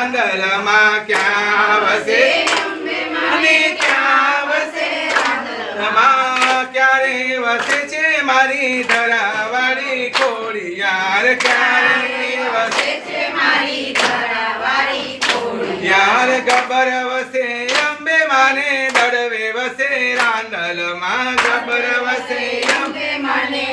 રાંદલમાં ક્યાં વસે અને ક્યાં વસે રાંદલમાં ક્યારે વસે છે મારી ધરાવાળી ખોડિયાર ક્યારે વસે છે મારી ધરાવાળી ખોડિયાર ગબર વસે અંબે માને દડવે વસે રાંદલમાં ગબર વસે અંબે માને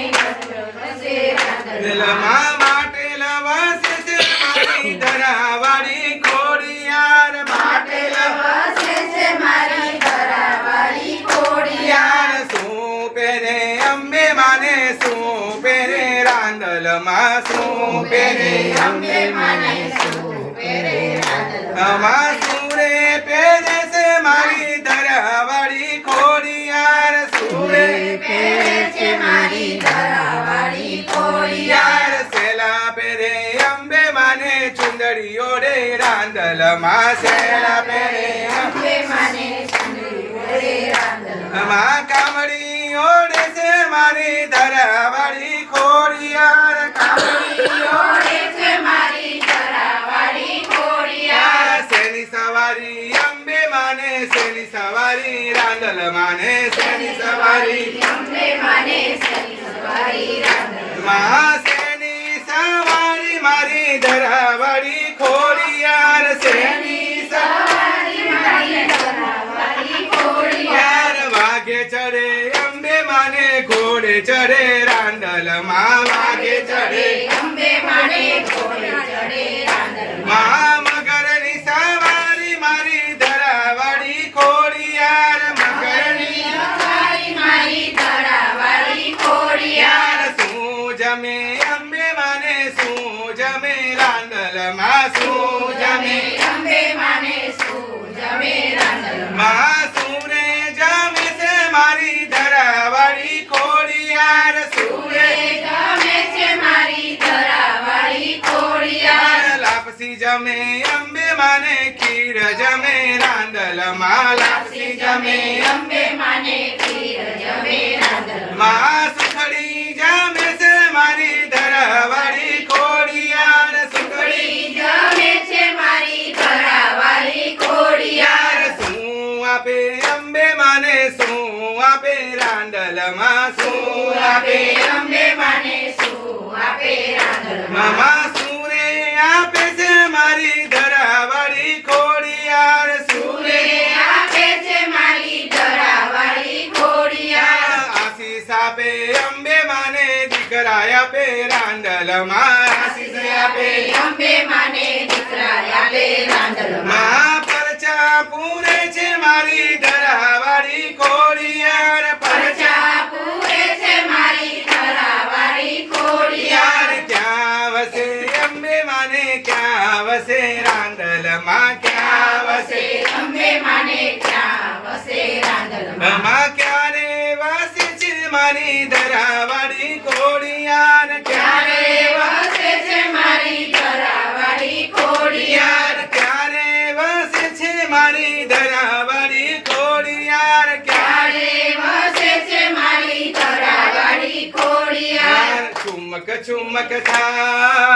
વસે રાંદલમાં માટેલ વસે છે મારી ધરાવાળી ખોડિયાર માટેલ વસે છે મારી ધરાવાળી ખોડિયાર શું પહેરે અંબે માને શું પહેરે રાંદલમાં શું પહેરે અંબે માને શું પહેરે રાંદલમાં સુરે પહેરે છે મારી ધરાવાળી ખોડિયાર સુરે પહેરે છે મારી ધરાવાળી ખોડિયાર સેલા પહેરે અંબે માને ચુંદડી ઓઢે રાંદલમાં સેલા પહેરે અંબે માને ચુંદડી ઓઢે રાંદલમાં કામડી ઓઢે છે મારી ધરાવાળી ખોડિયાર કામડી ઓઢે છે મારી ધરાવાળી ખોડિયાર શેની સવારી અંબે માને શેની સવારી રાંદલ માને શેની સવારી અંબે માને શેની સવારી રાંદલમાં શેની સવારી મારી ધરાવાળી ખોડિયાર શેની સવારી મારી ધરાવાળી ખોડિયાર વાઘે ચડે અંબે માને ઘોડે ચડે રાંદલમાં વાઘે ચડે અંબે માને ઘોડે ચડે રાંદલમાં મગરની સવારી મારી ધરાવાળી ખોડિયાર મગરની સવારી મારી ધરાવાળી ખોડિયાર શું જમે અંબે માને શું જમે રાંદલમાં શું જમે અંબે માને શું જમે રાંદલમાં સુરે જમે છે મારી ધરાવાળી ખોડિયાર સુરે જમે છે મારી ધરાવાળી ખોડિયાર લાપસી જમે અંબે માને ખીર જમે રાંદલમાં લાપસી જમે અંબે માને ખીર જમે રાંદલમાં સુખડી જમે છે મારી ધરાવાળી ખોડિયાર સુખડી જમે છે મારી ધરાવાળી ખોડિયાર શું આપે અંબે માને શું આપે રાંદલમાં શું આપે અંબે માને શું આપે રાંદલમાં સુરે આપે છે મારી ધરાવાળી ખોડિયાર સુરે આપે છે મારી ધરાવાળી ખોડિયાર આશીષ આપે અંબે માને દીકરા આપે રાંદલમાં આશીષ આપે અંબે માને દીકરા આપે રાંદલમાં પરચા પૂરે છે મારી ધરાવાળી ખોડિયાર પરચા પૂરે છે મારી ધરાવાળી ખોડિયાર ક્યાં વસે અંબે માને ક્યાં વસે રાંદલમાં ક્યાં વસે અંબે માને ક્યાં વસે રાંદલમાં ક્યારે વસે છે મારી ધરાવાળી ખોડિયાર ક્યારે વસે છે મારી ધરાવાળી ખોડિયાર ક્યારે વસે છે મારી ધરાવાળી ખોડિયાર ક્યારે વસે છે મારી ધરાવાળી ખોડિયાર ચુમક ચુમક થા